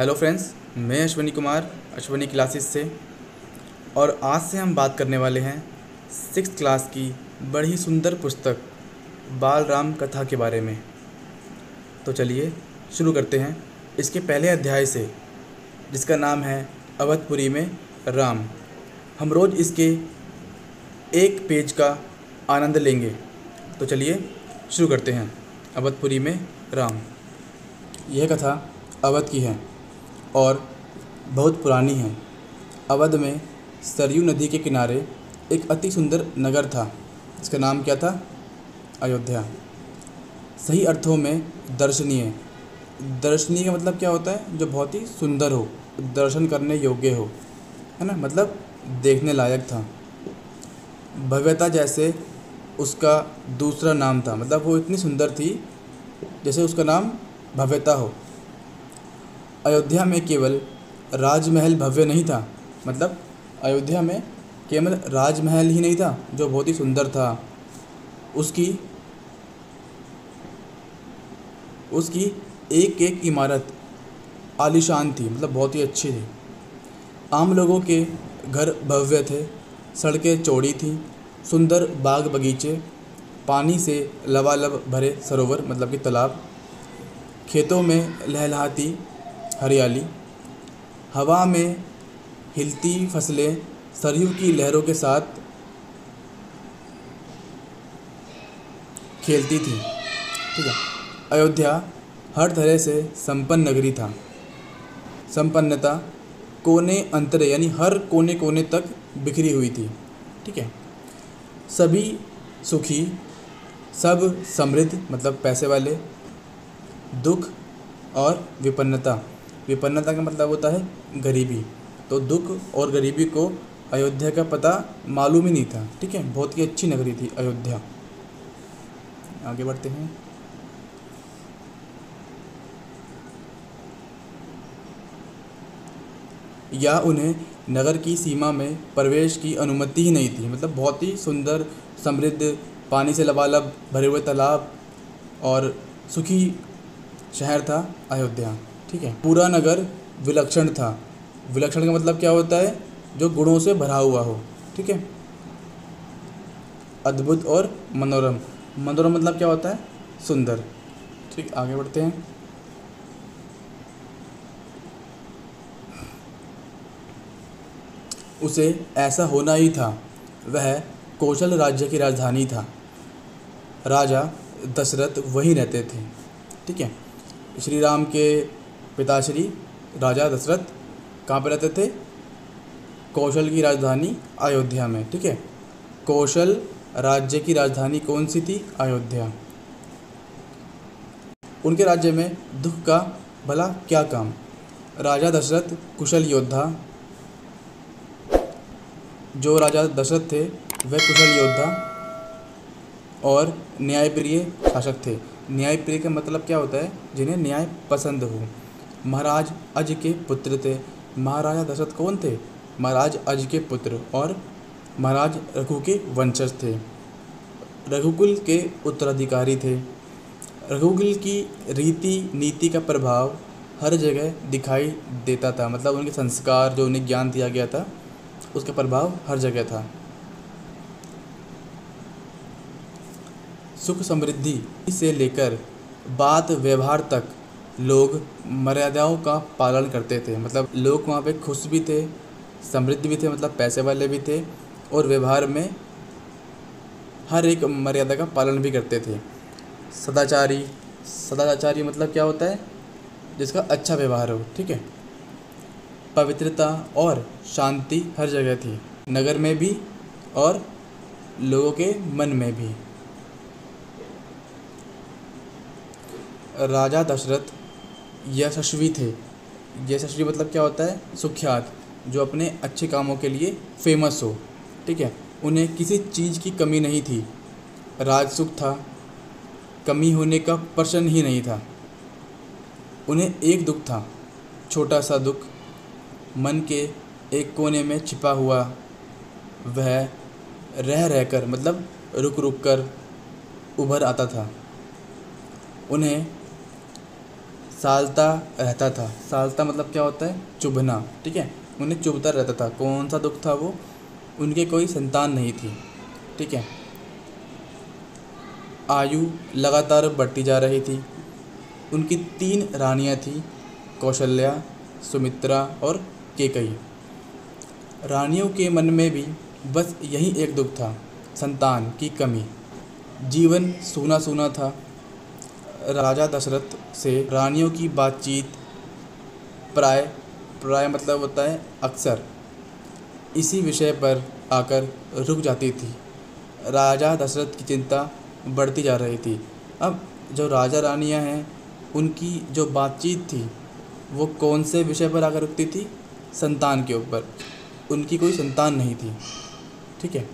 Hello friends, मैं Ashwani Kumar Ashwani classes से। और आज से हम बात करने वाले हैं 6th क्लास की बड़ी सुंदर पुस्तक बाल राम कथा के बारे में। तो चलिए शुरू करते हैं इसके पहले अध्याय से, जिसका नाम है अवधपुरी में राम। हम रोज़ इसके एक पेज का आनंद लेंगे। तो चलिए शुरू करते हैं। अवधपुरी में राम। यह कथा अवध की है और बहुत पुरानी है। अवध में सरयू नदी के किनारे एक अति सुंदर नगर था, जिसका नाम क्या था? अयोध्या। सही अर्थों में दर्शनीय। दर्शनीय का मतलब क्या होता है? जो बहुत ही सुंदर हो, दर्शन करने योग्य हो, है ना, मतलब देखने लायक था। भव्यता जैसे उसका दूसरा नाम था, मतलब वो इतनी सुंदर थी जैसे उसका नाम भव्यता हो। अयोध्या में केवल राजमहल भव्य नहीं था, मतलब अयोध्या में केवल राजमहल ही नहीं था जो बहुत ही सुंदर था, उसकी एक एक इमारत आलीशान थी, मतलब बहुत ही अच्छी थी। आम लोगों के घर भव्य थे, सड़कें चौड़ी थीं, सुंदर बाग बगीचे, पानी से लबालब भरे सरोवर मतलब कि तालाब, खेतों में लहलहाती हरियाली, हवा में हिलती फसलें सरयू की लहरों के साथ खेलती थी। ठीक है। अयोध्या हर तरह से संपन्न नगरी था। संपन्नता कोने अंतरे यानी हर कोने कोने तक बिखरी हुई थी। ठीक है। सभी सुखी, सब समृद्ध मतलब पैसे वाले। दुख और विपन्नता, विपन्नता का मतलब होता है गरीबी। तो दुख और गरीबी को अयोध्या का पता मालूम ही नहीं था। ठीक है। बहुत ही अच्छी नगरी थी अयोध्या। आगे बढ़ते हैं। या उन्हें नगर की सीमा में प्रवेश की अनुमति ही नहीं थी, मतलब बहुत ही सुंदर, समृद्ध, पानी से लबालब भरे हुए तालाब और सुखी शहर था अयोध्या। ठीक है। पूरा नगर विलक्षण था। विलक्षण का मतलब क्या होता है? जो गुणों से भरा हुआ हो। ठीक है। अद्भुत और मनोरम। मनोरम मतलब क्या होता है? सुंदर। ठीक, आगे बढ़ते हैं। उसे ऐसा होना ही था। वह कौशल राज्य की राजधानी था। राजा दशरथ वहीं रहते थे। ठीक है। श्री राम के पिताश्री राजा दशरथ कहाँ पर रहते थे? कौशल की राजधानी अयोध्या में। ठीक है। कौशल राज्य की राजधानी कौन सी थी? अयोध्या। उनके राज्य में दुख का भला क्या काम? राजा दशरथ कुशल योद्धा, जो राजा दशरथ थे वह कुशल योद्धा और न्यायप्रिय शासक थे। न्यायप्रिय का मतलब क्या होता है? जिन्हें न्याय पसंद हो। महाराज अज के पुत्र थे। महाराजा दशरथ कौन थे? महाराज अज के पुत्र और महाराज रघु के वंशज थे। रघुकुल के उत्तराधिकारी थे। रघुकुल की रीति नीति का प्रभाव हर जगह दिखाई देता था, मतलब उनके संस्कार, जो उन्हें ज्ञान दिया गया था, उसका प्रभाव हर जगह था। सुख समृद्धि से लेकर बात व्यवहार तक लोग मर्यादाओं का पालन करते थे, मतलब लोग वहाँ पे खुश भी थे, समृद्ध भी थे, मतलब पैसे वाले भी थे, और व्यवहार में हर एक मर्यादा का पालन भी करते थे। सदाचारी, सदाचारी मतलब क्या होता है? जिसका अच्छा व्यवहार हो। ठीक है। पवित्रता और शांति हर जगह थी, नगर में भी और लोगों के मन में भी। राजा दशरथ यशस्वी थे। यशस्वी मतलब क्या होता है? सुख्यात, जो अपने अच्छे कामों के लिए फेमस हो। ठीक है। उन्हें किसी चीज़ की कमी नहीं थी। राजसुख था, कमी होने का प्रश्न ही नहीं था। उन्हें एक दुख था, छोटा सा दुख, मन के एक कोने में छिपा हुआ। वह रह रहकर मतलब रुक रुक कर उभर आता था। उन्हें सालता रहता था। सालता मतलब क्या होता है? चुभना। ठीक है, उन्हें चुभता रहता था। कौन सा दुख था वो? उनके कोई संतान नहीं थी। ठीक है, आयु लगातार बढ़ती जा रही थी। उनकी 3 रानियां थीं, कौशल्या, सुमित्रा और केकई। रानियों के मन में भी बस यही एक दुख था, संतान की कमी। जीवन सूना सूना था। राजा दशरथ से रानियों की बातचीत प्राय प्राय मतलब होता है अक्सर इसी विषय पर आकर रुक जाती थी। राजा दशरथ की चिंता बढ़ती जा रही थी। अब जो राजा रानियां हैं, उनकी जो बातचीत थी वो कौन से विषय पर आकर रुकती थी? संतान के ऊपर। उनकी कोई संतान नहीं थी। ठीक है।